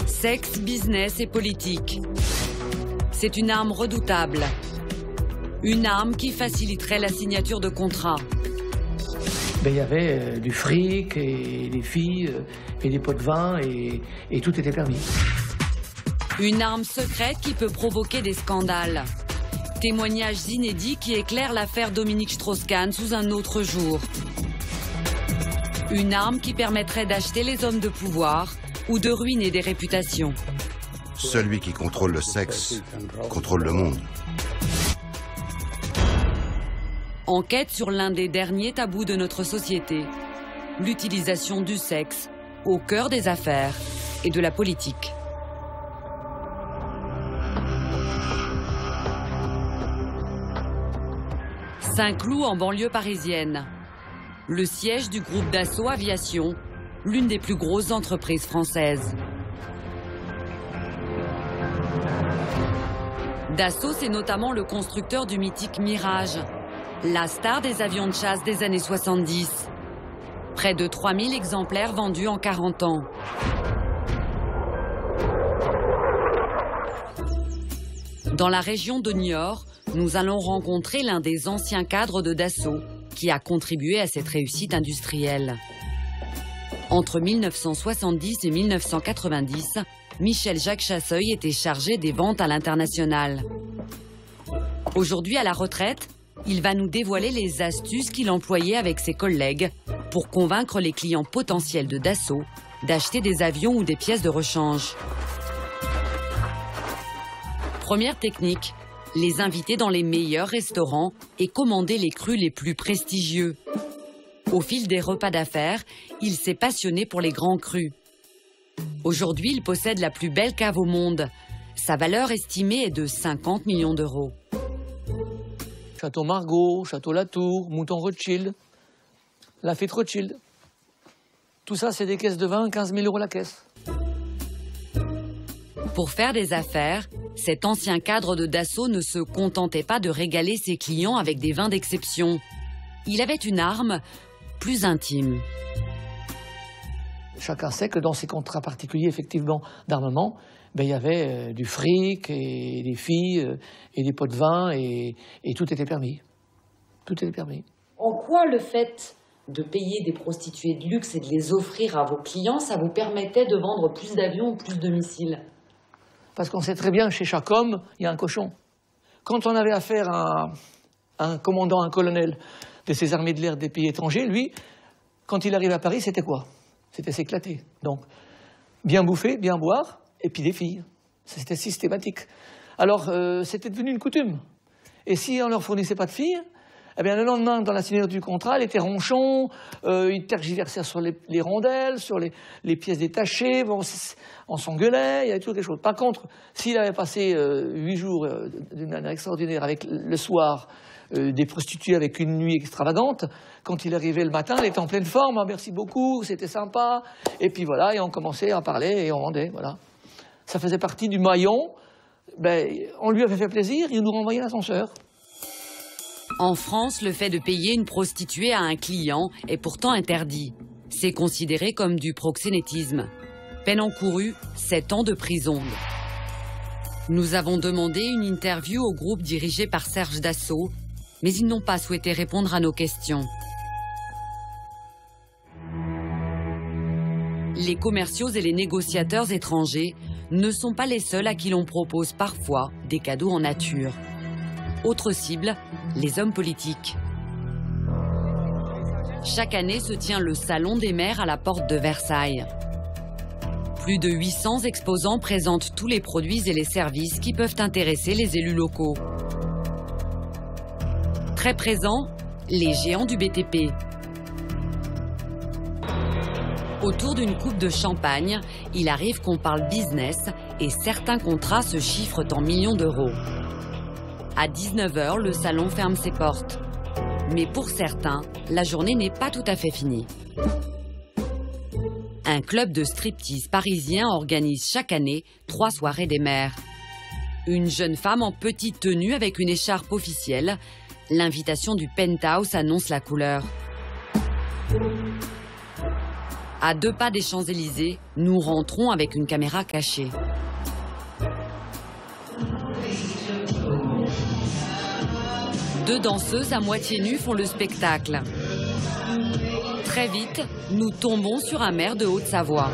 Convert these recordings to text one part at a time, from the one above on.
Sexe, business et politique. C'est une arme redoutable. Une arme qui faciliterait la signature de contrats. Il y avait du fric et des filles et des pots de vin et tout était permis. Une arme secrète qui peut provoquer des scandales. Témoignages inédits qui éclairent l'affaire Dominique Strauss-Kahn sous un autre jour. Une arme qui permettrait d'acheter les hommes de pouvoir ou de ruiner des réputations. Celui qui contrôle le sexe contrôle le monde. Enquête sur l'un des derniers tabous de notre société, l'utilisation du sexe au cœur des affaires et de la politique. Saint-Cloud en banlieue parisienne. Le siège du groupe Dassault Aviation, l'une des plus grosses entreprises françaises. Dassault, c'est notamment le constructeur du mythique Mirage, la star des avions de chasse des années 70. Près de 3000 exemplaires vendus en 40 ans. Dans la région de Niort, nous allons rencontrer l'un des anciens cadres de Dassault qui a contribué à cette réussite industrielle. Entre 1970 et 1990, Michel-Jacques Chasseuil était chargé des ventes à l'international. Aujourd'hui à la retraite, il va nous dévoiler les astuces qu'il employait avec ses collègues pour convaincre les clients potentiels de Dassault d'acheter des avions ou des pièces de rechange. Première technique, les inviter dans les meilleurs restaurants et commander les crus les plus prestigieux. Au fil des repas d'affaires, il s'est passionné pour les grands crus. Aujourd'hui, il possède la plus belle cave au monde. Sa valeur estimée est de 50 millions d'euros. Château Margaux, Château Latour, Mouton Rothschild, Lafite Rothschild. Tout ça, c'est des caisses de vin, 15 000 € la caisse. Pour faire des affaires, cet ancien cadre de Dassault ne se contentait pas de régaler ses clients avec des vins d'exception. Il avait une arme plus intime. Chacun sait que dans ces contrats particuliers, effectivement, d'armement, il y avait du fric et des filles et des pots de vin et tout était permis. Tout était permis. En quoi le fait de payer des prostituées de luxe et de les offrir à vos clients, ça vous permettait de vendre plus d'avions ou plus de missiles? Parce qu'on sait très bien, chez chaque homme, il y a un cochon. Quand on avait affaire à un commandant, un colonel de ces armées de l'air des pays étrangers, lui, quand il arrivait à Paris, c'était quoi? C'était s'éclater. Donc, bien bouffer, bien boire, et puis des filles. C'était systématique. Alors, c'était devenu une coutume. Et si on ne leur fournissait pas de filles, eh bien, le lendemain, dans la signature du contrat, elle était ronchon, ils tergiversaient sur les rondelles, sur les pièces détachées, bon, on s'engueulait, il y avait toujours quelque chose. Par contre, s'il avait passé 8 jours d'une manière extraordinaire avec le soir, des prostituées avec une nuit extravagante, quand il arrivait le matin, elle était en pleine forme, ah, merci beaucoup, c'était sympa, et puis voilà, et on commençait à parler et on vendait, voilà. Ça faisait partie du maillon, on lui avait fait plaisir, il nous renvoyait l'ascenseur. En France, le fait de payer une prostituée à un client est pourtant interdit. C'est considéré comme du proxénétisme. Peine encourue, 7 ans de prison. Nous avons demandé une interview au groupe dirigé par Serge Dassault, mais ils n'ont pas souhaité répondre à nos questions. Les commerciaux et les négociateurs étrangers ne sont pas les seuls à qui l'on propose parfois des cadeaux en nature. Autre cible, les hommes politiques. Chaque année se tient le Salon des maires à la porte de Versailles. Plus de 800 exposants présentent tous les produits et les services qui peuvent intéresser les élus locaux. Très présents, les géants du BTP. Autour d'une coupe de champagne, il arrive qu'on parle business et certains contrats se chiffrent en millions d'euros. À 19 h, le salon ferme ses portes. Mais pour certains, la journée n'est pas tout à fait finie. Un club de striptease parisien organise chaque année 3 soirées des maires. Une jeune femme en petite tenue avec une écharpe officielle. L'invitation du Penthouse annonce la couleur. À 2 pas des Champs-Élysées, nous rentrons avec une caméra cachée. Deux danseuses à moitié nues font le spectacle. Très vite, nous tombons sur un maire de Haute-Savoie.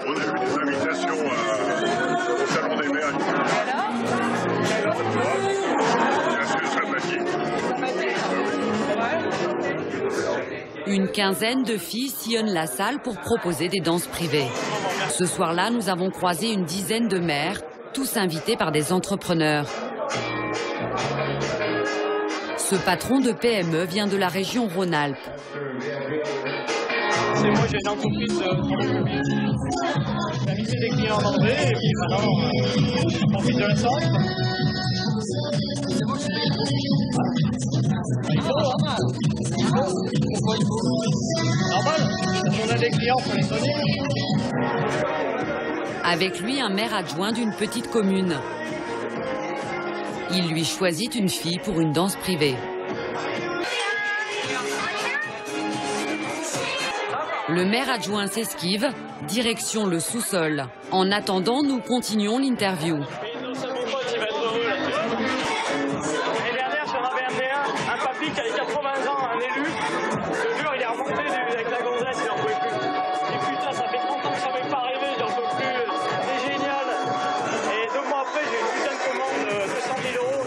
On a eu des invitations au Salon des maires. Bien sûr, sympathique. Une quinzaine de filles sillonnent la salle pour proposer des danses privées. Ce soir-là, nous avons croisé une dizaine de maires, tous invités par des entrepreneurs. Ce patron de PME vient de la région Rhône-Alpes. Moi, j'ai une entreprise pour le public. J'ai invité des clients en anglais et puis maintenant, je profite de l'essence. Il faut, hein? Pourquoi il faut? Normal, on a des clients, pour les sonner. Avec lui, un maire adjoint d'une petite commune. Il lui choisit une fille pour une danse privée. Le maire adjoint s'esquive, direction le sous-sol. En attendant, nous continuons l'interview. L'année dernière, j'en avais amené un papy qui avait 80 ans, un élu. Le jour, il est remonté avec la gonzesse, il n'en pouvait plus. Il dit putain, ça fait 30 ans que ça m'est pas arrivé, j'en peux plus, c'est génial. Et 2 mois après, j'ai une putain de commande de 200 000 €.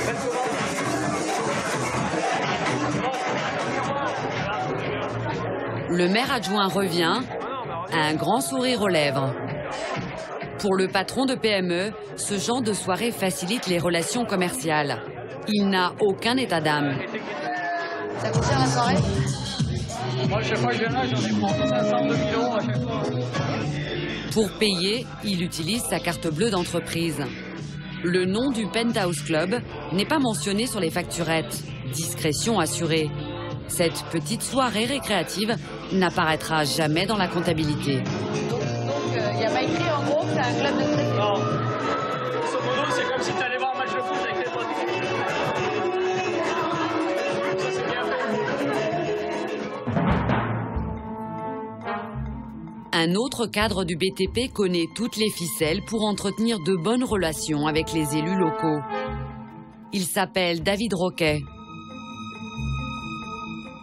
Belle commande. Le maire adjoint revient, un grand sourire aux lèvres. Pour le patron de PME, ce genre de soirée facilite les relations commerciales. Il n'a aucun état d'âme. Ça coûte cher la soirée? Moi, chaque fois que je viens là, j'en ai pour 500, 2 000 € à chaque fois. Pour payer, il utilise sa carte bleue d'entreprise. Le nom du Penthouse Club n'est pas mentionné sur les facturettes. Discrétion assurée. Cette petite soirée récréative n'apparaîtra jamais dans la comptabilité. Donc, il n'y a pas écrit en gros que c'est un club de strip? Non. Grosso modo, c'est comme si tu allais voir un match de foot avec tes potes. Ça, c'est bien fait. Un autre cadre du BTP connaît toutes les ficelles pour entretenir de bonnes relations avec les élus locaux. Il s'appelle David Roquet.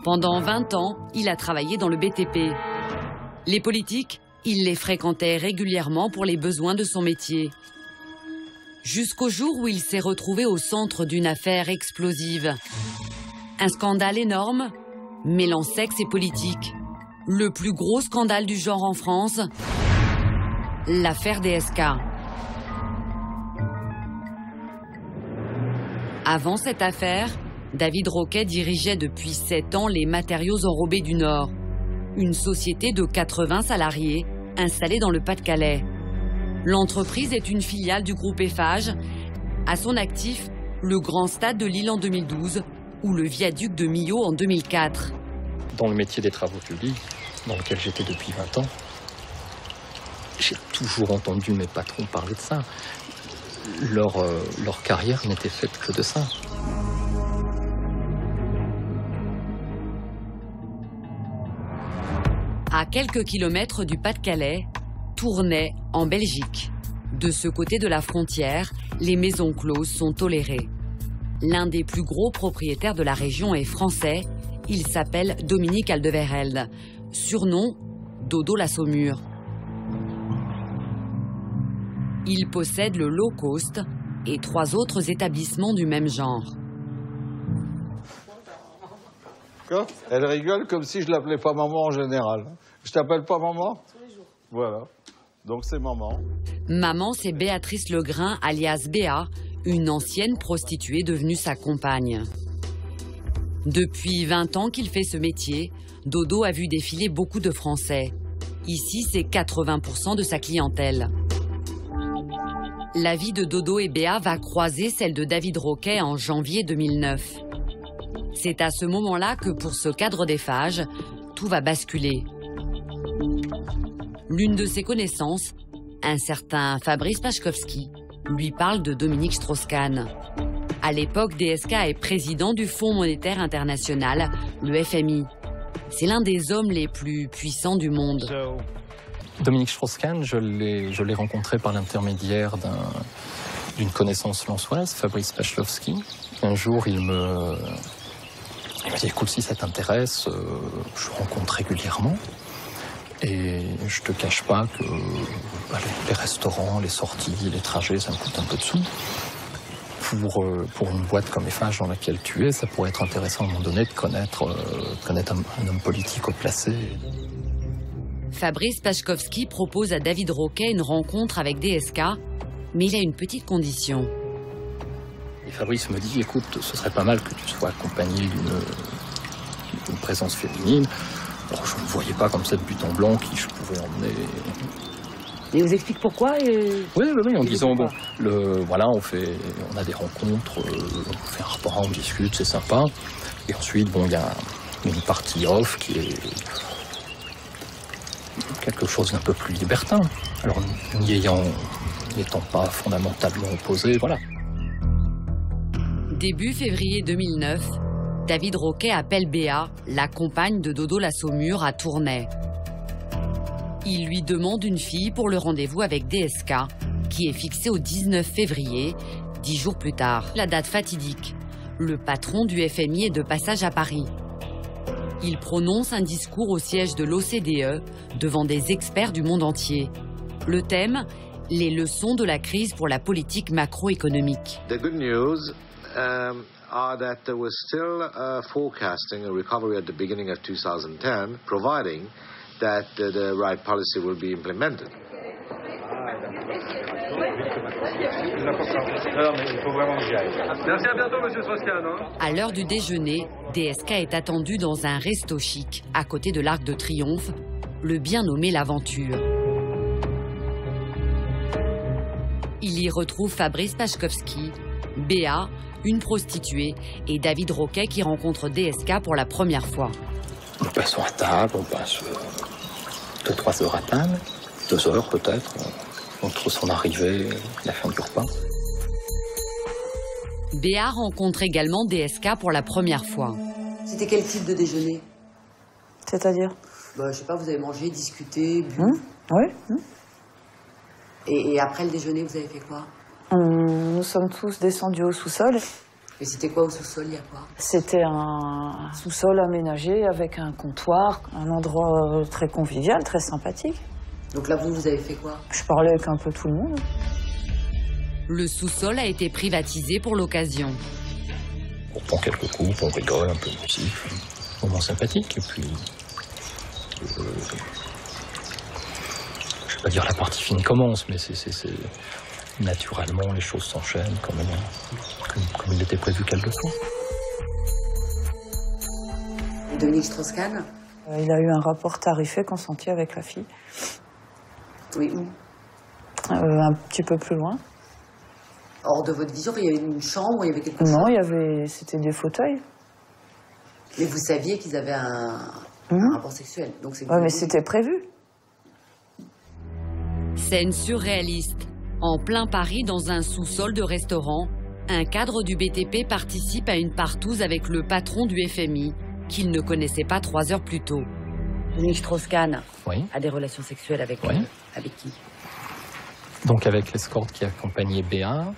Pendant 20 ans, il a travaillé dans le BTP. Les politiques, il les fréquentait régulièrement pour les besoins de son métier. Jusqu'au jour où il s'est retrouvé au centre d'une affaire explosive. Un scandale énorme, mêlant sexe et politique. Le plus gros scandale du genre en France, l'affaire DSK. Avant cette affaire, David Roquet dirigeait depuis 7 ans les Matériaux Enrobés du Nord, une société de 80 salariés installée dans le Pas-de-Calais. L'entreprise est une filiale du groupe Eiffage. À son actif, le Grand Stade de Lille en 2012 ou le viaduc de Millau en 2004. Dans le métier des travaux publics, dans lequel j'étais depuis 20 ans, j'ai toujours entendu mes patrons parler de ça. Leur carrière n'était faite que de ça. À quelques kilomètres du Pas-de-Calais, Tournai, en Belgique. De ce côté de la frontière, les maisons closes sont tolérées. L'un des plus gros propriétaires de la région est français. Il s'appelle Dominique Aldeverhelde, surnom Dodo la Saumure. Il possède le Low Cost et 3 autres établissements du même genre. Elle rigole comme si je l'appelais pas maman en général. Je t'appelle pas maman? Tous les jours. Voilà. Donc c'est maman. Maman, c'est Béatrice Legrain, alias Béa, une ancienne prostituée devenue sa compagne. Depuis 20 ans qu'il fait ce métier, Dodo a vu défiler beaucoup de Français. Ici, c'est 80% de sa clientèle. La vie de Dodo et Béa va croiser celle de David Roquet en janvier 2009. C'est à ce moment-là que pour ce cadre d'Eiffage, tout va basculer. L'une de ses connaissances, un certain Fabrice Pachkovski, lui parle de Dominique Strauss-Kahn. À l'époque, DSK est président du Fonds monétaire international, le FMI. C'est l'un des hommes les plus puissants du monde. Dominique Strauss-Kahn, je l'ai rencontré par l'intermédiaire d'une connaissance lensoise, Fabrice Pachkovski. Un jour, il m'a dit, écoute, si ça t'intéresse, je rencontre régulièrement. Et je te cache pas que les restaurants, les sorties, les trajets, ça me coûte un peu de sous. Pour une boîte comme FH dans laquelle tu es, ça pourrait être intéressant à un moment donné de connaître un homme politique haut placé. Fabrice Pachkovski propose à David Roquet une rencontre avec DSK, mais il a une petite condition. Et Fabrice me dit, écoute, ce serait pas mal que tu sois accompagné d'une présence féminine. Alors, je ne voyais pas comme ça de but en blanc qui je pouvais emmener. Et vous explique pourquoi Oui, en disant, bon, voilà, on a des rencontres, on fait un repas, on discute, c'est sympa. Et ensuite, bon, il y a une partie off qui est quelque chose d'un peu plus libertin. Alors, n'étant pas fondamentalement opposés, voilà. Début février 2009, David Roquet appelle Béa, la compagne de Dodo la Saumure, à Tournai. Il lui demande une fille pour le rendez-vous avec DSK, qui est fixé au 19 février, 10 jours plus tard. La date fatidique. Le patron du FMI est de passage à Paris. Il prononce un discours au siège de l'OCDE devant des experts du monde entier. Le thème, les leçons de la crise pour la politique macroéconomique. The good news are that there was still forecasting a recovery at the beginning of 2010, providing that the right policy will be implemented. Merci, à bientôt, monsieur Strauss-Kahn. À l'heure du déjeuner, DSK est attendu dans un resto chic, à côté de l'Arc de Triomphe, le bien nommé l'Aventure. Il y retrouve Fabrice Pachkovski, Béa, une prostituée, et David Roquet qui rencontre DSK pour la première fois. Nous passons à table, on passe 2-3 heures à table, 2 heures peut-être, entre son arrivée et la fin du repas. Béa rencontre également DSK pour la première fois. C'était quel type de déjeuner? C'est-à-dire? Je sais pas, vous avez mangé, discuté, bu. Oui. Et après le déjeuner, vous avez fait quoi? Nous sommes tous descendus au sous-sol. Et c'était quoi au sous-sol? Il y a quoi? C'était un sous-sol aménagé avec un comptoir, un endroit très convivial, très sympathique. Donc là, vous avez fait quoi? Je parlais avec un peu tout le monde. Le sous-sol a été privatisé pour l'occasion. On prend quelques coups, on rigole, un peu de musique, un moment sympathique, et puis... je ne vais pas dire la partie fine commence, mais c'est naturellement, les choses s'enchaînent comme il était prévu qu'elles le soient. Dominique Strauss-Kahn? Il a eu un rapport tarifé consenti avec la fille. Oui, où? Un petit peu plus loin. Hors de votre vision, il y avait une chambre, il y avait quelque chose? Non, c'était des fauteuils. Mais vous saviez qu'ils avaient un rapport sexuel, donc c'est... Oui, mais c'était prévu. Scène surréaliste. En plein Paris, dans un sous-sol de restaurant, un cadre du BTP participe à une partouze avec le patron du FMI, qu'il ne connaissait pas 3 heures plus tôt. Dominique Strauss-Kahn a des relations sexuelles avec qui? Donc avec l'escorte qui accompagnait Béa.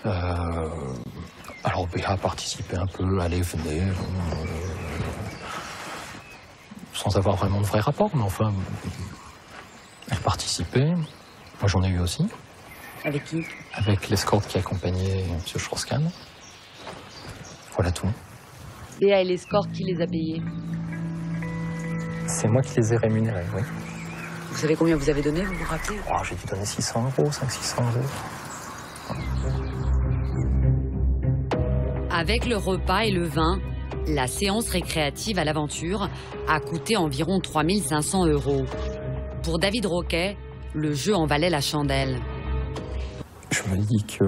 Alors Béa participait un peu, allait, venait, sans avoir vraiment de vrai rapport, mais enfin, elle participait. Moi j'en ai eu aussi. Avec qui? Avec l'escorte qui accompagnait M. Strauss-Kahn. Voilà tout. Béa et l'escorte qui les a payés? C'est moi qui les ai rémunérés, oui. Vous savez combien vous avez donné, vous vous rappelez? J'ai dû donner 600 €, 500-600 €. Avec le repas et le vin, la séance récréative à l'Aventure a coûté environ 3 500 €. Pour David Roquet, le jeu en valait la chandelle. Je me dis que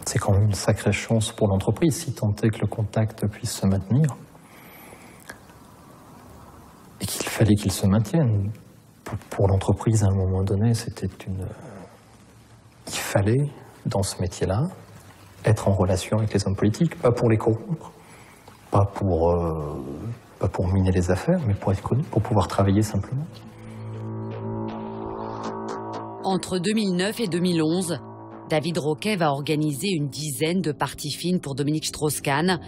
c'est quand même une sacrée chance pour l'entreprise, si tant est que le contact puisse se maintenir. Et qu'il fallait qu'il se maintienne. Pour l'entreprise, à un moment donné, c'était il fallait, dans ce métier-là, être en relation avec les hommes politiques, pas pour les corrompre, pas pour miner les affaires, mais pour être connu, pour pouvoir travailler simplement. Entre 2009 et 2011, David Roquet va organiser une dizaine de parties fines pour Dominique Strauss-Kahn,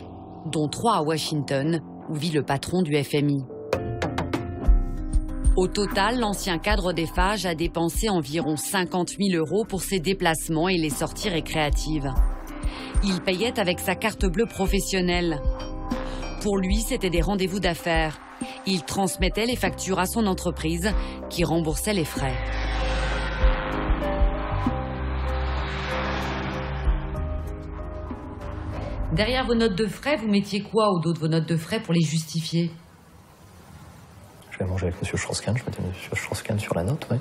dont 3 à Washington, où vit le patron du FMI. Au total, l'ancien cadre d'Eiffage a dépensé environ 50 000 € pour ses déplacements et les sorties récréatives. Il payait avec sa carte bleue professionnelle. Pour lui, c'était des rendez-vous d'affaires. Il transmettait les factures à son entreprise, qui remboursait les frais. Derrière vos notes de frais, vous mettiez quoi au dos de vos notes de frais pour les justifier? Je vais manger avec M. Strauss-Kahn, je mettais M. Strauss-Kahn sur la note, oui.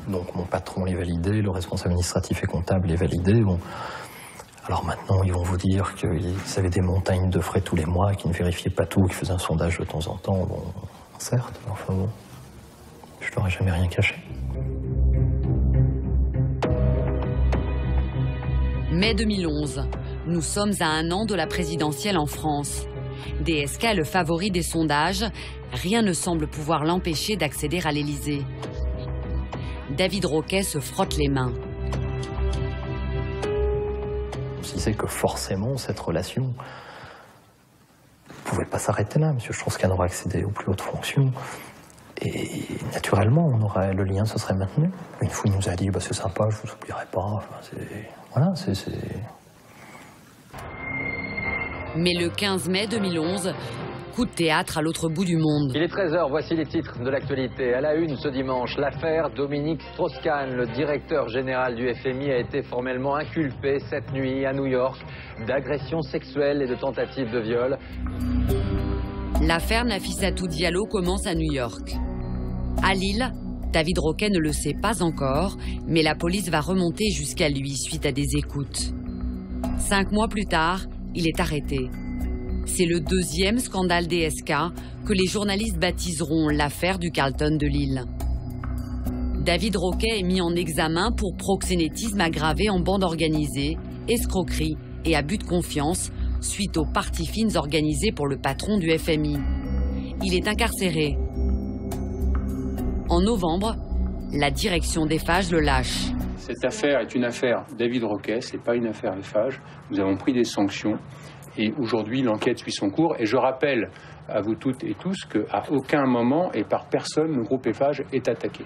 Donc mon patron les validé, le responsable administratif et comptable les validé. Bon. Alors maintenant, ils vont vous dire qu'ils avaient des montagnes de frais tous les mois, qu'ils ne vérifiaient pas tout, qu'ils faisaient un sondage de temps en temps. Bon, certes, mais enfin bon, je leur ai jamais rien caché. Mai 2011, nous sommes à 1 an de la présidentielle en France. DSK est le favori des sondages, rien ne semble pouvoir l'empêcher d'accéder à l'Élysée. David Roquet se frotte les mains. On se disait que forcément, cette relation ne pouvait pas s'arrêter là. M. Strauss-Kahn aurait accédé aux plus hautes fonctions. Et naturellement, le lien se serait maintenu. Une fois, il nous a dit bah, c'est sympa, je vous oublierai pas. Enfin, voilà, Mais le 15 mai 2011, coup de théâtre à l'autre bout du monde. Il est 13h, voici les titres de l'actualité. À la une ce dimanche, l'affaire Dominique Strauss-Kahn, le directeur général du FMI, a été formellement inculpé cette nuit à New York d'agression sexuelle et de tentative de viol. L'affaire Nafissatou Diallo commence à New York. À Lille, David Roquet ne le sait pas encore, mais la police va remonter jusqu'à lui suite à des écoutes. 5 mois plus tard, il est arrêté. C'est le 2e scandale DSK que les journalistes baptiseront l'affaire du Carlton de Lille. David Roquet est mis en examen pour proxénétisme aggravé en bande organisée, escroquerie et abus de confiance suite aux parties fines organisées pour le patron du FMI. Il est incarcéré. En novembre, la direction d'Eiffage le lâche. Cette affaire est une affaire David Roquet, ce n'est pas une affaire Eiffage. Nous avons pris des sanctions et aujourd'hui l'enquête suit son cours. Et je rappelle à vous toutes et tous qu'à aucun moment et par personne le groupe Eiffage est attaqué.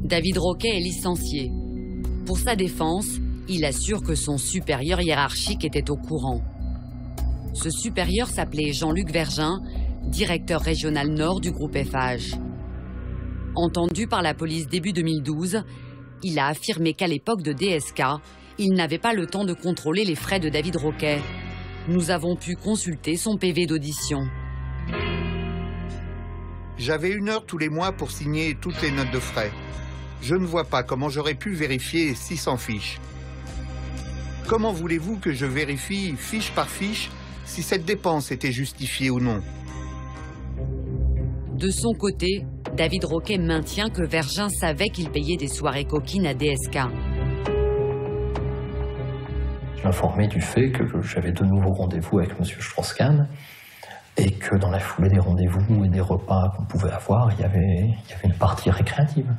David Roquet est licencié. Pour sa défense, il assure que son supérieur hiérarchique était au courant. Ce supérieur s'appelait Jean-Luc Vergin, directeur régional nord du groupe Eiffage. Entendu par la police début 2012, il a affirmé qu'à l'époque de DSK, il n'avait pas le temps de contrôler les frais de David Roquet. Nous avons pu consulter son PV d'audition. J'avais 1 heure tous les mois pour signer toutes les notes de frais. Je ne vois pas comment j'aurais pu vérifier 600 fiches. Comment voulez-vous que je vérifie fiche par fiche si cette dépense était justifiée ou non? De son côté, David Roquet maintient que Vergin savait qu'il payait des soirées coquines à DSK. Je l'informais du fait que j'avais de nouveaux rendez-vous avec M. Strauss-Kahn et que dans la foulée des rendez-vous et des repas qu'on pouvait avoir, il y avait une partie récréative.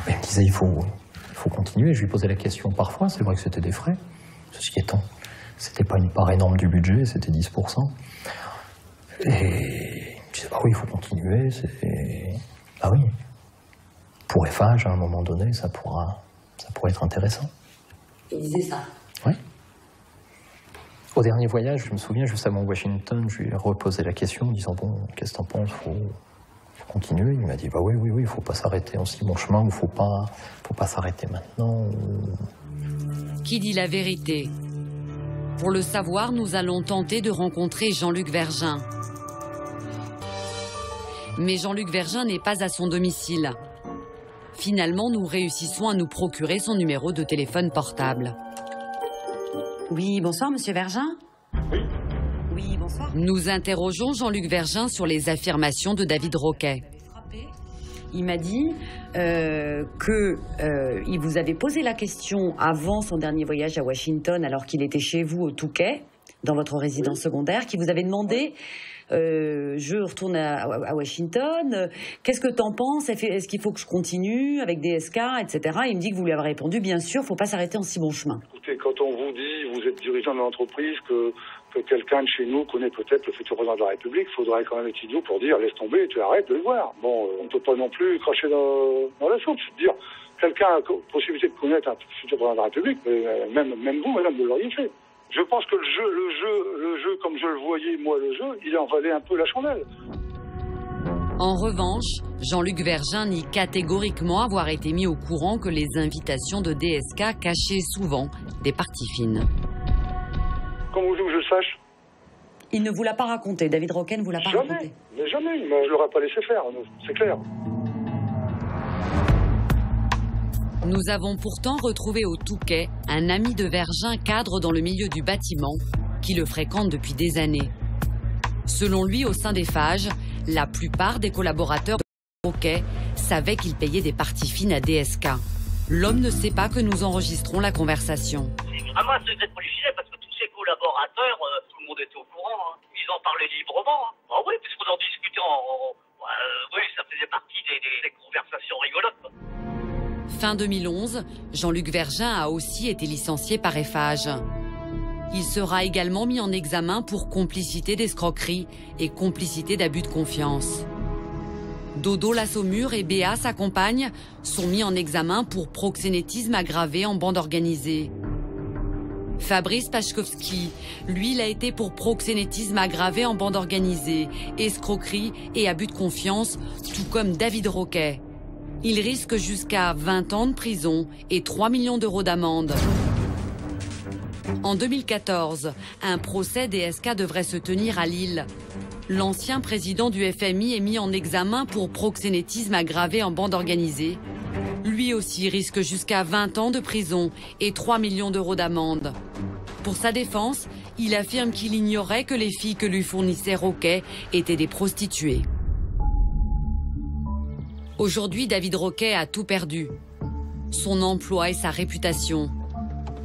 Mais il me disait il faut continuer. Je lui posais la question parfois, c'est vrai que c'était des frais. Ceci étant, c'était pas une part énorme du budget, c'était 10%. Et il me disait bah oui, il faut continuer. Ah oui, pour Eiffage, à un moment donné, ça pourrait être intéressant. Il disait ça. Oui. Au dernier voyage, je me souviens, juste avant Washington, je lui ai reposé la question en disant bon, qu'est-ce que t'en penses, faut continuer. Il m'a dit bah oui, il faut pas s'arrêter en si bon chemin, ou faut pas s'arrêter maintenant. Qui dit la vérité? Pour le savoir, nous allons tenter de rencontrer Jean-Luc Vergin. Mais Jean-Luc Vergin n'est pas à son domicile. Finalement, nous réussissons à nous procurer son numéro de téléphone portable. Oui, bonsoir, monsieur Vergin. Oui. Oui, bonsoir. Nous interrogeons Jean-Luc Vergin sur les affirmations de David Roquet. Il m'a dit qu'il vous avait posé la question avant son dernier voyage à Washington, alors qu'il était chez vous au Touquet, dans votre résidence secondaire, qui vous avait demandé je retourne à Washington, qu'est-ce que t'en penses, est-ce qu'il faut que je continue avec DSK, etc. Il me dit que vous lui avez répondu, bien sûr, faut pas s'arrêter en si bon chemin. Écoutez, quand on vous dit, vous êtes dirigeant de l'entreprise, que quelqu'un de chez nous connaît peut-être le futur président de la République, il faudrait quand même être idiot pour dire laisse tomber, tu arrêtes de le voir. Bon, on ne peut pas non plus cracher dans la soupe, c'est dire quelqu'un a possibilité de connaître un futur président de la République, mais même vous, madame, vous l'auriez fait. Je pense que le jeu, comme je le voyais, moi, le jeu, il en valait un peu la chandelle. En revanche, Jean-Luc Vergin nie catégoriquement avoir été mis au courant que les invitations de DSK cachaient souvent des parties fines. Comment voulez-vous que je le sache? Il ne vous l'a pas raconté, David Roquet ne vous l'a pas raconté. Mais jamais, je ne l'aurais pas laissé faire, c'est clair. Nous avons pourtant retrouvé au Touquet un ami de Vergin, cadre dans le milieu du bâtiment, qui le fréquente depuis des années. Selon lui, au sein d'Eiffage, la plupart des collaborateurs de Roquet savaient qu'il payait des parties fines à DSK. L'homme ne sait pas que nous enregistrons la conversation. C'est vraiment un secret policier parce que tous ses collaborateurs, tout le monde était au courant. Hein. Ils en parlaient librement. Hein. Ah oui, puisqu'on en discutait oui, ça faisait partie des conversations rigolotes. Fin 2011, Jean-Luc Vergin a aussi été licencié par Eiffage. Il sera également mis en examen pour complicité d'escroquerie et complicité d'abus de confiance. Dodo Lassaumur et Béa, sa compagne, sont mis en examen pour proxénétisme aggravé en bande organisée. Fabrice Pachkovski, lui, il a été pour proxénétisme aggravé en bande organisée, escroquerie et abus de confiance, tout comme David Roquet. Il risque jusqu'à 20 ans de prison et 3 millions d'euros d'amende. En 2014, un procès DSK devrait se tenir à Lille. L'ancien président du FMI est mis en examen pour proxénétisme aggravé en bande organisée. Lui aussi risque jusqu'à 20 ans de prison et 3 millions d'euros d'amende. Pour sa défense, il affirme qu'il ignorait que les filles que lui fournissait Roquet étaient des prostituées. Aujourd'hui, David Roquet a tout perdu. Son emploi et sa réputation.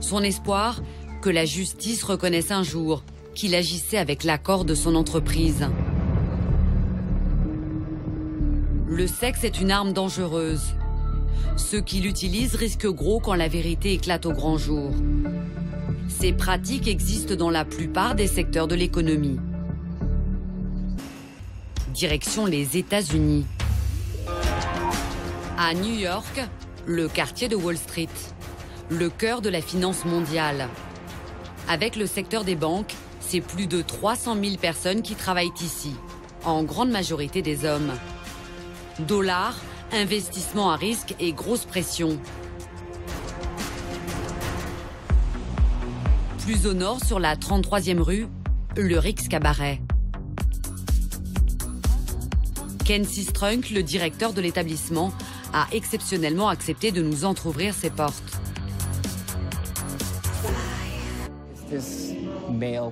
Son espoir, que la justice reconnaisse un jour qu'il agissait avec l'accord de son entreprise. Le sexe est une arme dangereuse. Ceux qui l'utilisent risquent gros quand la vérité éclate au grand jour. Ces pratiques existent dans la plupart des secteurs de l'économie. Direction les États-Unis. À New York, le quartier de Wall Street, le cœur de la finance mondiale. Avec le secteur des banques, c'est plus de 300 000 personnes qui travaillent ici, en grande majorité des hommes. Dollars, investissement à risque et grosse pression. Plus au nord, sur la 33e rue, le Rix Cabaret. Ken Sistrunk, le directeur de l'établissement, a exceptionnellement accepté de nous entrouvrir ses portes.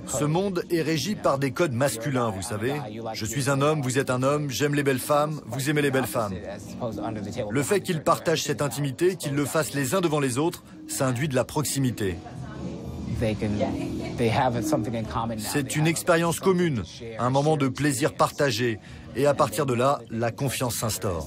Ce monde est régi par des codes masculins, vous savez. Je suis un homme, vous êtes un homme, j'aime les belles femmes, vous aimez les belles femmes. Le fait qu'ils partagent cette intimité, qu'ils le fassent les uns devant les autres, ça induit de la proximité. C'est une expérience commune, un moment de plaisir partagé. Et à partir de là, la confiance s'instaure.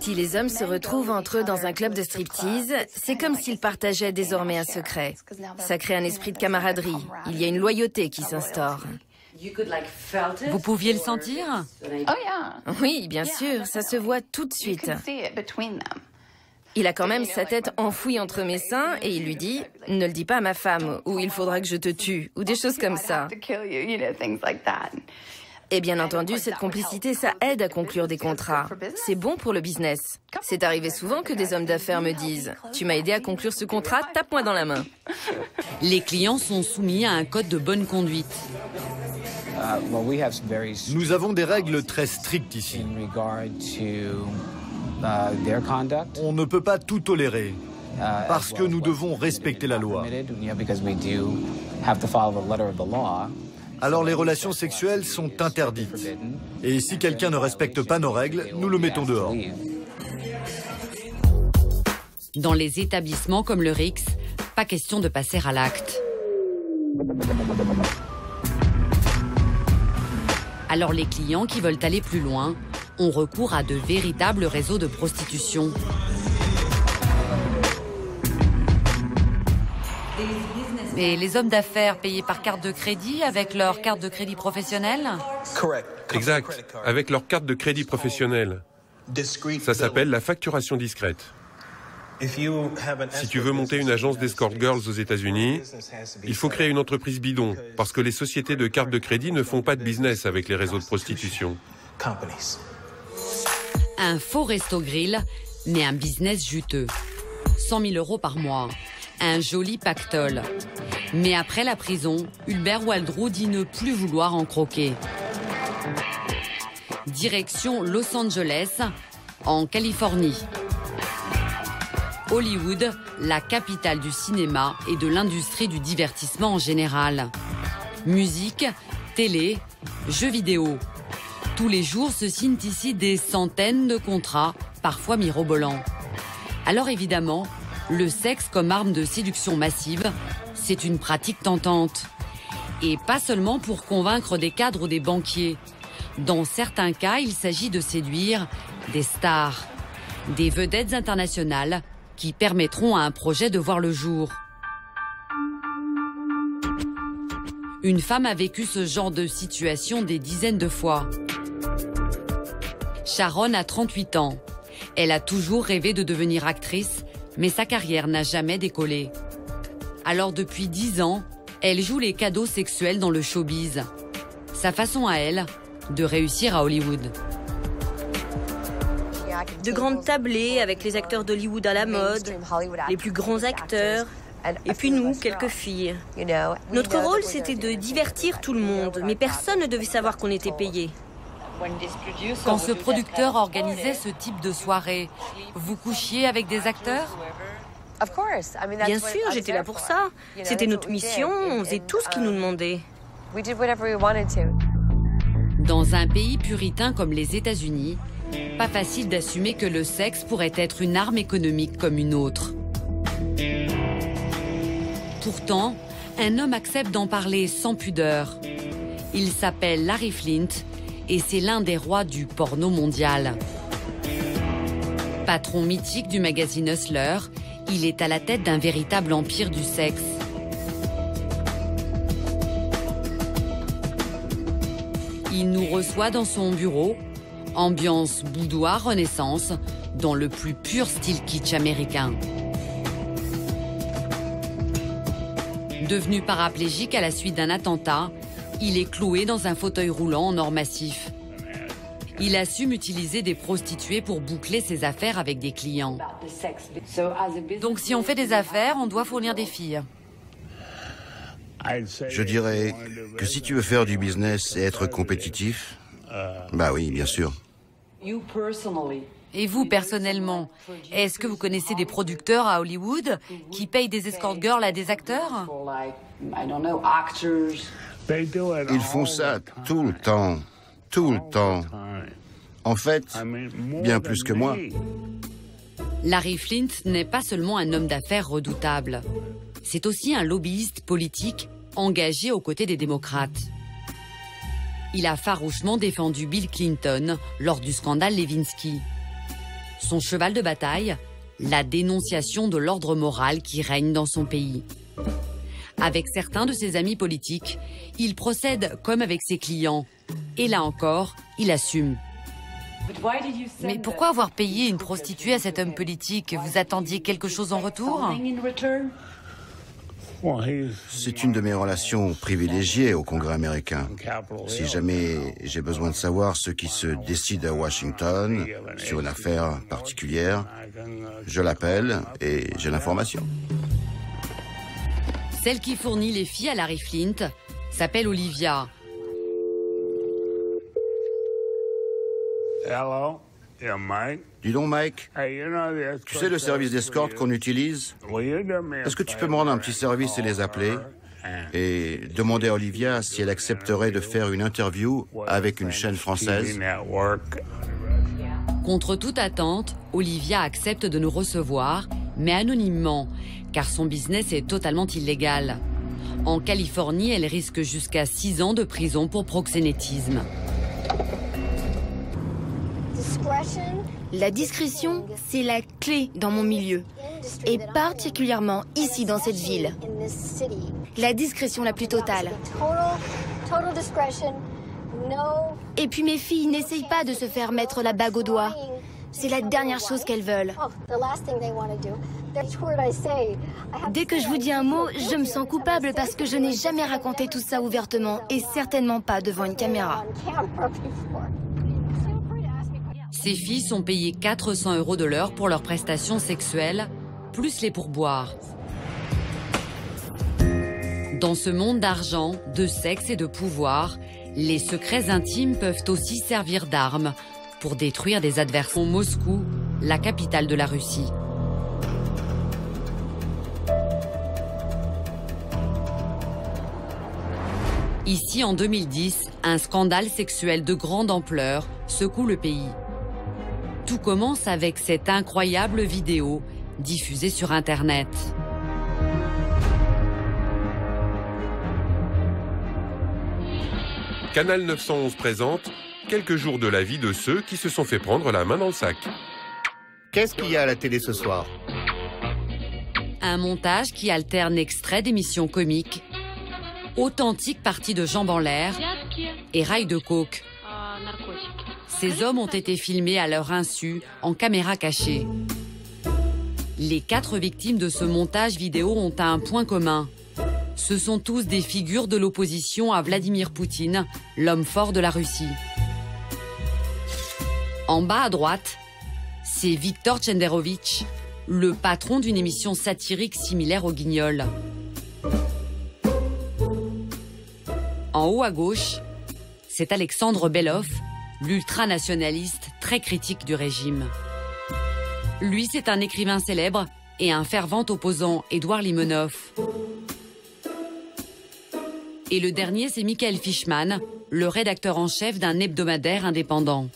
Si les hommes se retrouvent entre eux dans un club de striptease, c'est comme s'ils partageaient désormais un secret. Ça crée un esprit de camaraderie. Il y a une loyauté qui s'instaure. Vous pouviez le sentir? Oui, bien sûr, ça se voit tout de suite. Il a quand même sa tête enfouie entre mes seins et il lui dit « Ne le dis pas à ma femme » ou « Il faudra que je te tue » ou des choses comme ça. Et bien entendu, cette complicité, ça aide à conclure des contrats. C'est bon pour le business. C'est arrivé souvent que des hommes d'affaires me disent « Tu m'as aidé à conclure ce contrat, tape-moi dans la main ». Les clients sont soumis à un code de bonne conduite. Nous avons des règles très strictes ici. On ne peut pas tout tolérer, parce que nous devons respecter la loi. Alors les relations sexuelles sont interdites. Et si quelqu'un ne respecte pas nos règles, nous le mettons dehors. Dans les établissements comme le Rix, pas question de passer à l'acte. Alors les clients qui veulent aller plus loin ont recours à de véritables réseaux de prostitution. Et les hommes d'affaires payés par carte de crédit avec leur carte de crédit professionnelle? Exact, avec leur carte de crédit professionnelle. Ça s'appelle la facturation discrète. Si tu veux monter une agence d'escort girls aux États-Unis, il faut créer une entreprise bidon, parce que les sociétés de cartes de crédit ne font pas de business avec les réseaux de prostitution. Un faux resto-grill, mais un business juteux. 100 000 € par mois. Un joli pactole. Mais après la prison, Hubert Waldrou dit ne plus vouloir en croquer. Direction Los Angeles, en Californie. Hollywood, la capitale du cinéma et de l'industrie du divertissement en général. Musique, télé, jeux vidéo. Tous les jours se signent ici des centaines de contrats, parfois mirobolants. Alors évidemment, le sexe comme arme de séduction massive, c'est une pratique tentante. Et pas seulement pour convaincre des cadres ou des banquiers. Dans certains cas, il s'agit de séduire des stars, des vedettes internationales qui permettront à un projet de voir le jour. Une femme a vécu ce genre de situation des dizaines de fois. Sharon a 38 ans. Elle a toujours rêvé de devenir actrice, mais sa carrière n'a jamais décollé. Alors depuis 10 ans, elle joue les cadeaux sexuels dans le showbiz. Sa façon à elle, de réussir à Hollywood. De grandes tablées avec les acteurs d'Hollywood à la mode, les plus grands acteurs, et puis nous, quelques filles. Notre rôle, c'était de divertir tout le monde, mais personne ne devait savoir qu'on était payé. Quand ce producteur organisait ce type de soirée, vous couchiez avec des acteurs? Bien sûr, j'étais là pour ça. C'était notre mission, on faisait tout ce qu'ils nous demandaient. Dans un pays puritain comme les États-Unis, pas facile d'assumer que le sexe pourrait être une arme économique comme une autre. Pourtant, un homme accepte d'en parler sans pudeur. Il s'appelle Larry Flynt et c'est l'un des rois du porno mondial. Patron mythique du magazine Hustler, il est à la tête d'un véritable empire du sexe. Il nous reçoit dans son bureau, ambiance boudoir Renaissance, dans le plus pur style kitsch américain. Devenu paraplégique à la suite d'un attentat, il est cloué dans un fauteuil roulant en or massif. Il assume utiliser des prostituées pour boucler ses affaires avec des clients. Donc si on fait des affaires, on doit fournir des filles. Je dirais que si tu veux faire du business et être compétitif, bah oui, bien sûr. Et vous, personnellement, est-ce que vous connaissez des producteurs à Hollywood qui payent des escort girls à des acteurs? Ils font ça tout le temps. Tout le temps. En fait, bien plus que moi. Larry Flynt n'est pas seulement un homme d'affaires redoutable. C'est aussi un lobbyiste politique engagé aux côtés des démocrates. Il a farouchement défendu Bill Clinton lors du scandale Lewinsky. Son cheval de bataille, la dénonciation de l'ordre moral qui règne dans son pays. Avec certains de ses amis politiques, il procède comme avec ses clients. Et là encore, il assume. Mais pourquoi avoir payé une prostituée à cet homme politique? Vous attendiez quelque chose en retour? C'est une de mes relations privilégiées au Congrès américain. Si jamais j'ai besoin de savoir ce qui se décide à Washington sur une affaire particulière, je l'appelle et j'ai l'information. Celle qui fournit les filles à Larry Flynt s'appelle Olivia. Dis donc, Mike, tu sais le service d'escorte qu'on utilise? Est-ce que tu peux me rendre un petit service et les appeler? et demandé à Olivia si elle accepterait de faire une interview avec une chaîne française. Contre toute attente, Olivia accepte de nous recevoir, mais anonymement, car son business est totalement illégal. En Californie, elle risque jusqu'à 6 ans de prison pour proxénétisme. La discrétion, c'est la clé dans mon milieu, et particulièrement ici dans cette ville. La discrétion la plus totale. Et puis mes filles n'essayent pas de se faire mettre la bague au doigt. C'est la dernière chose qu'elles veulent. Dès que je vous dis un mot, je me sens coupable parce que je n'ai jamais raconté tout ça ouvertement et certainement pas devant une caméra. Ces filles sont payées 400 € de l'heure pour leurs prestations sexuelles, plus les pourboires. Dans ce monde d'argent, de sexe et de pouvoir, les secrets intimes peuvent aussi servir d'armes pour détruire des adversaires. Moscou, la capitale de la Russie. Ici, en 2010, un scandale sexuel de grande ampleur secoue le pays. Tout commence avec cette incroyable vidéo diffusée sur Internet. Canal 911 présente quelques jours de la vie de ceux qui se sont fait prendre la main dans le sac. Qu'est-ce qu'il y a à la télé ce soir? Un montage qui alterne extraits d'émissions comiques, authentiques parties de jambes en l'air et rails de coke. Ces hommes ont été filmés à leur insu, en caméra cachée. Les 4 victimes de ce montage vidéo ont un point commun. Ce sont tous des figures de l'opposition à Vladimir Poutine, l'homme fort de la Russie. En bas à droite, c'est Viktor Chenderovitch, le patron d'une émission satirique similaire au Guignol. En haut à gauche, c'est Alexandre Belov, l'ultranationaliste très critique du régime. Lui, c'est un écrivain célèbre et un fervent opposant, Édouard Limonov. Et le dernier, c'est Michael Fishman, le rédacteur en chef d'un hebdomadaire indépendant.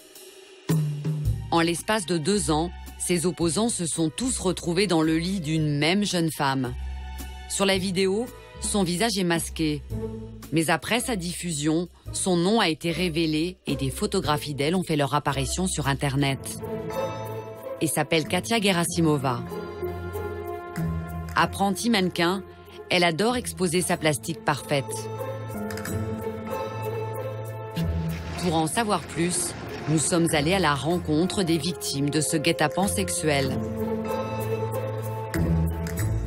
En l'espace de 2 ans, ces opposants se sont tous retrouvés dans le lit d'une même jeune femme. Sur la vidéo, son visage est masqué. Mais après sa diffusion, son nom a été révélé et des photographies d'elle ont fait leur apparition sur Internet. Et s'appelle Katia Gerasimova. Apprentie mannequin, elle adore exposer sa plastique parfaite. Pour en savoir plus, nous sommes allés à la rencontre des victimes de ce guet-apens sexuel.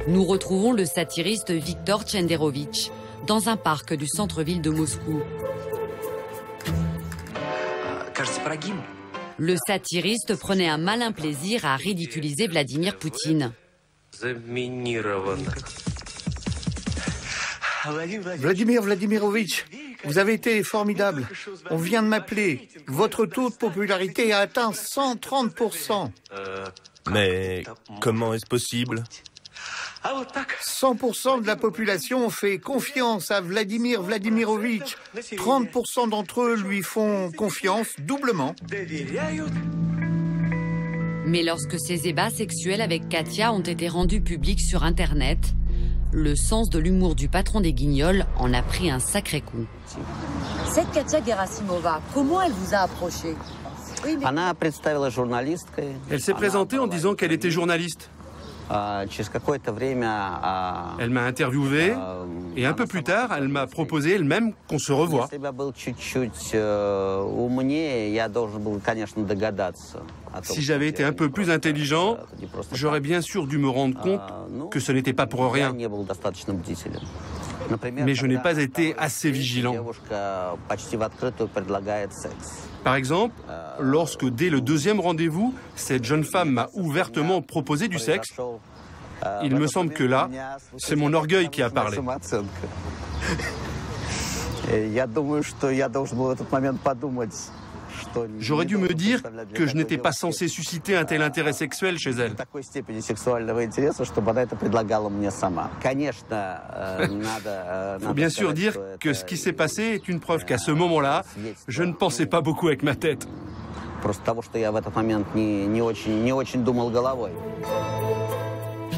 Nous retrouvons le satiriste Viktor Chenderovitch dans un parc du centre-ville de Moscou. Le satiriste prenait un malin plaisir à ridiculiser Vladimir Poutine. Vladimir Vladimirovitch, vous avez été formidable. On vient de m'appeler. Votre taux de popularité a atteint 130%. Mais comment est-ce possible ? 100% de la population fait confiance à Vladimir Vladimirovitch. 30% d'entre eux lui font confiance doublement. Mais lorsque ces ébats sexuels avec Katia ont été rendus publics sur Internet, le sens de l'humour du patron des Guignols en a pris un sacré coup. Cette Katia Gerasimova, comment elle vous a approché? Elle s'est présentée en disant qu'elle était journaliste. Elle m'a interviewé et un peu plus tard, elle m'a proposé elle-même qu'on se revoie. Si j'avais été un peu plus intelligent, j'aurais bien sûr dû me rendre compte que ce n'était pas pour rien. Mais je n'ai pas été assez vigilant. Par exemple, lorsque dès le 2e rendez-vous, cette jeune femme m'a ouvertement proposé du sexe, il me semble que là, c'est mon orgueil qui a parlé. J'aurais dû me dire que je n'étais pas censé susciter un tel intérêt sexuel chez elle. Faut bien sûr dire que ce qui s'est passé est une preuve qu'à ce moment-là, je ne pensais pas beaucoup avec ma tête.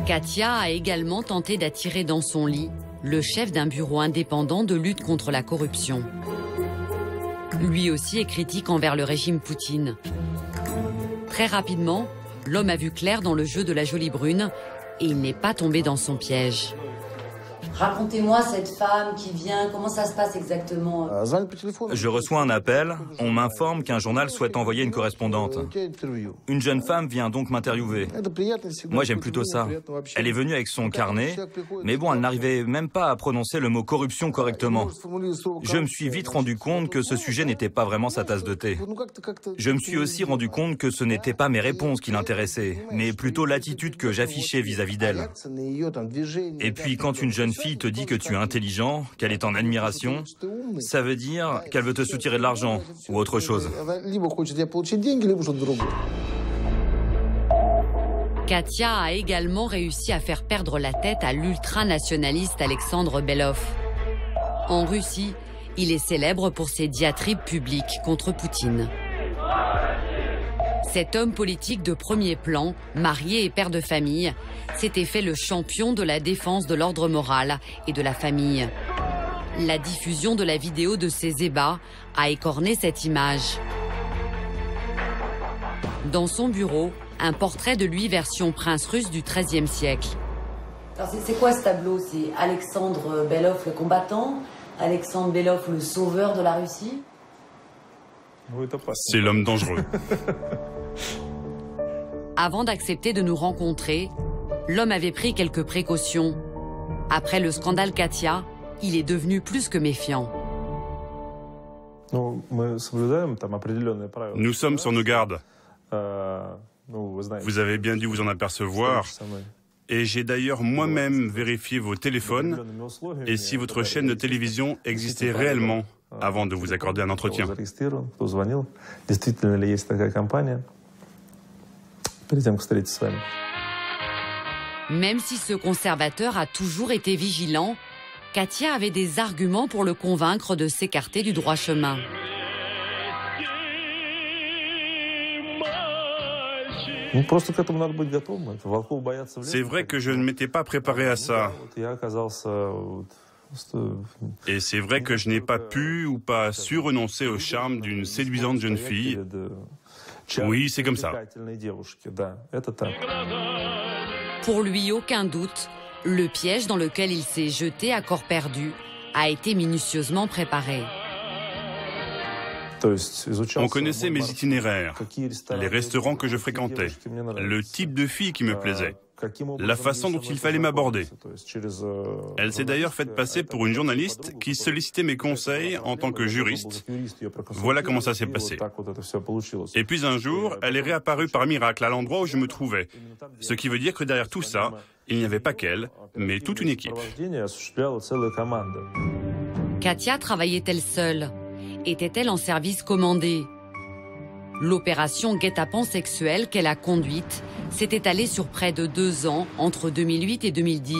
Katia a également tenté d'attirer dans son lit le chef d'un bureau indépendant de lutte contre la corruption. Lui aussi est critique envers le régime Poutine. Très rapidement, l'homme a vu clair dans le jeu de la jolie brune et il n'est pas tombé dans son piège. Racontez-moi cette femme qui vient, comment ça se passe exactement? Je reçois un appel, on m'informe qu'un journal souhaite envoyer une correspondante. Une jeune femme vient donc m'interviewer. Moi j'aime plutôt ça. Elle est venue avec son carnet, mais bon, elle n'arrivait même pas à prononcer le mot corruption correctement. Je me suis vite rendu compte que ce sujet n'était pas vraiment sa tasse de thé. Je me suis aussi rendu compte que ce n'étaient pas mes réponses qui l'intéressaient, mais plutôt l'attitude que j'affichais vis-à-vis d'elle. Et puis quand une jeune fille te dit que tu es intelligent, qu'elle est en admiration, ça veut dire qu'elle veut te soutirer de l'argent ou autre chose. Katia a également réussi à faire perdre la tête à l'ultranationaliste Alexandre Belov. En Russie, il est célèbre pour ses diatribes publiques contre Poutine. Cet homme politique de premier plan, marié et père de famille, s'était fait le champion de la défense de l'ordre moral et de la famille. La diffusion de la vidéo de ses ébats a écorné cette image. Dans son bureau, un portrait de lui version prince russe du XIIIe siècle. C'est quoi ce tableau? C'est Alexandre Belov le combattant, Alexandre Belov le sauveur de la Russie? C'est l'homme dangereux. Avant d'accepter de nous rencontrer, l'homme avait pris quelques précautions. Après le scandale Katia, il est devenu plus que méfiant. Nous sommes sur nos gardes. Vous avez bien dû vous en apercevoir. Et j'ai d'ailleurs moi-même vérifié vos téléphones et si votre chaîne de télévision existait réellement avant de vous accorder un entretien. Même si ce conservateur a toujours été vigilant, Katia avait des arguments pour le convaincre de s'écarter du droit chemin. C'est vrai que je ne m'étais pas préparé à ça. Et c'est vrai que je n'ai pas pu ou pas su renoncer au charme d'une séduisante jeune fille. Oui, c'est comme ça. Pour lui, aucun doute, le piège dans lequel il s'est jeté à corps perdu a été minutieusement préparé. On connaissait mes itinéraires, les restaurants que je fréquentais, le type de fille qui me plaisait, la façon dont il fallait m'aborder. Elle s'est d'ailleurs faite passer pour une journaliste qui sollicitait mes conseils en tant que juriste. Voilà comment ça s'est passé. Et puis un jour, elle est réapparue par miracle à l'endroit où je me trouvais. Ce qui veut dire que derrière tout ça, il n'y avait pas qu'elle, mais toute une équipe. Katia travaillait-elle seule? Était-elle en service commandé? L'opération guet-apens sexuel qu'elle a conduite s'est étalée sur près de 2 ans, entre 2008 et 2010.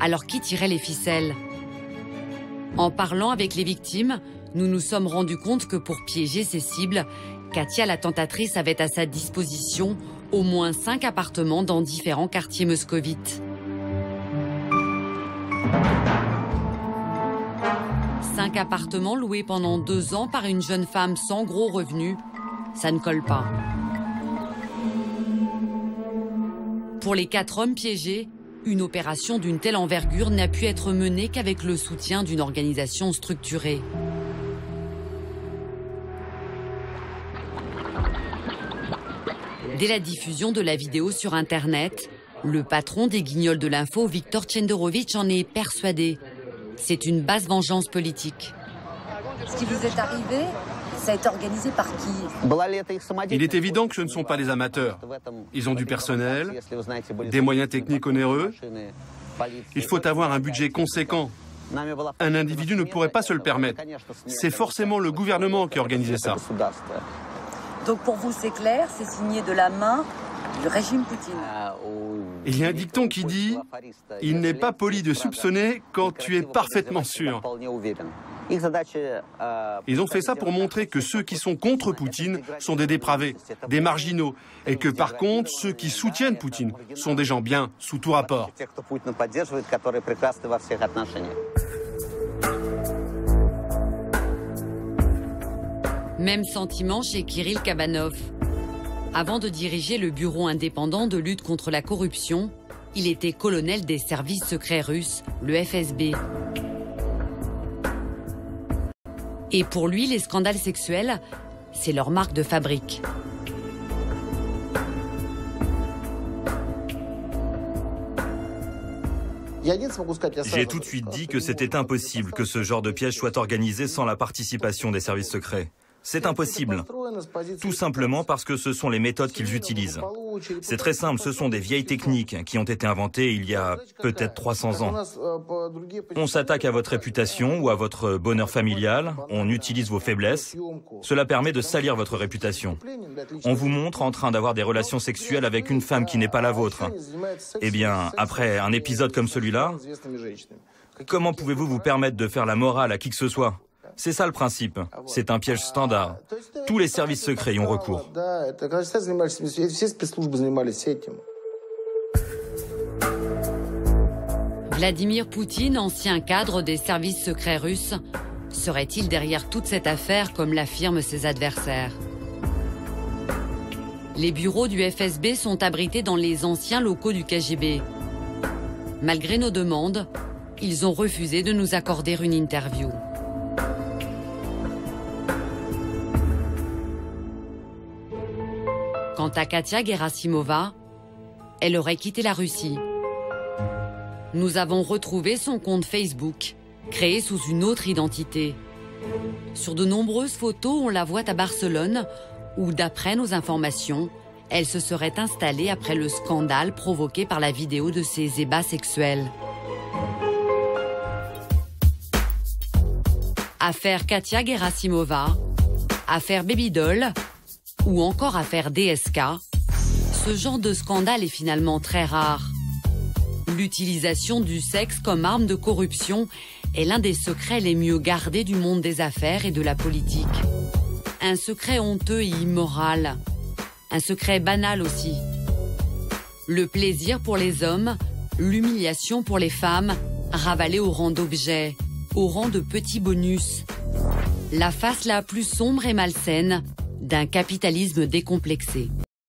Alors qui tirait les ficelles? En parlant avec les victimes, nous nous sommes rendus compte que pour piéger ses cibles, Katia la tentatrice avait à sa disposition au moins 5 appartements dans différents quartiers moscovites. 5 appartements loués pendant 2 ans par une jeune femme sans gros revenus, ça ne colle pas. Pour les 4 hommes piégés, une opération d'une telle envergure n'a pu être menée qu'avec le soutien d'une organisation structurée. Dès la diffusion de la vidéo sur Internet, le patron des Guignols de l'info, Viktor Tchendorovitch, en est persuadé. C'est une basse vengeance politique. Ce qui vous est arrivé, ça a été organisé par qui? Il est évident que ce ne sont pas des amateurs. Ils ont du personnel, des moyens techniques onéreux. Il faut avoir un budget conséquent. Un individu ne pourrait pas se le permettre. C'est forcément le gouvernement qui organisait ça. Donc pour vous, c'est clair, c'est signé de la main du régime Poutine. Il y a un dicton qui dit « Il n'est pas poli de soupçonner quand tu es parfaitement sûr ». Ils ont fait ça pour montrer que ceux qui sont contre Poutine sont des dépravés, des marginaux, et que par contre, ceux qui soutiennent Poutine sont des gens bien, sous tout rapport. Même sentiment chez Kirill Kabanov. Avant de diriger le bureau indépendant de lutte contre la corruption, il était colonel des services secrets russes, le FSB. Et pour lui, les scandales sexuels, c'est leur marque de fabrique. J'ai tout de suite dit que c'était impossible que ce genre de piège soit organisé sans la participation des services secrets. C'est impossible. Tout simplement parce que ce sont les méthodes qu'ils utilisent. C'est très simple, ce sont des vieilles techniques qui ont été inventées il y a peut-être 300 ans. On s'attaque à votre réputation ou à votre bonheur familial, on utilise vos faiblesses. Cela permet de salir votre réputation. On vous montre en train d'avoir des relations sexuelles avec une femme qui n'est pas la vôtre. Eh bien, après un épisode comme celui-là, comment pouvez-vous vous permettre de faire la morale à qui que ce soit ? C'est ça le principe. C'est un piège standard. Tous les services secrets y ont recours. Vladimir Poutine, ancien cadre des services secrets russes, serait-il derrière toute cette affaire comme l'affirment ses adversaires? Les bureaux du FSB sont abrités dans les anciens locaux du KGB. Malgré nos demandes, ils ont refusé de nous accorder une interview. Quant à Katia Gerasimova, elle aurait quitté la Russie. Nous avons retrouvé son compte Facebook, créé sous une autre identité. Sur de nombreuses photos, on la voit à Barcelone, où, d'après nos informations, elle se serait installée après le scandale provoqué par la vidéo de ses ébats sexuels. Affaire Katia Gerasimova, affaire Babydoll, ou encore affaire DSK, ce genre de scandale est finalement très rare. L'utilisation du sexe comme arme de corruption est l'un des secrets les mieux gardés du monde des affaires et de la politique. Un secret honteux et immoral. Un secret banal aussi. Le plaisir pour les hommes, l'humiliation pour les femmes, ravalé au rang d'objet, au rang de petits bonus. La face la plus sombre et malsaine d'un capitalisme décomplexé.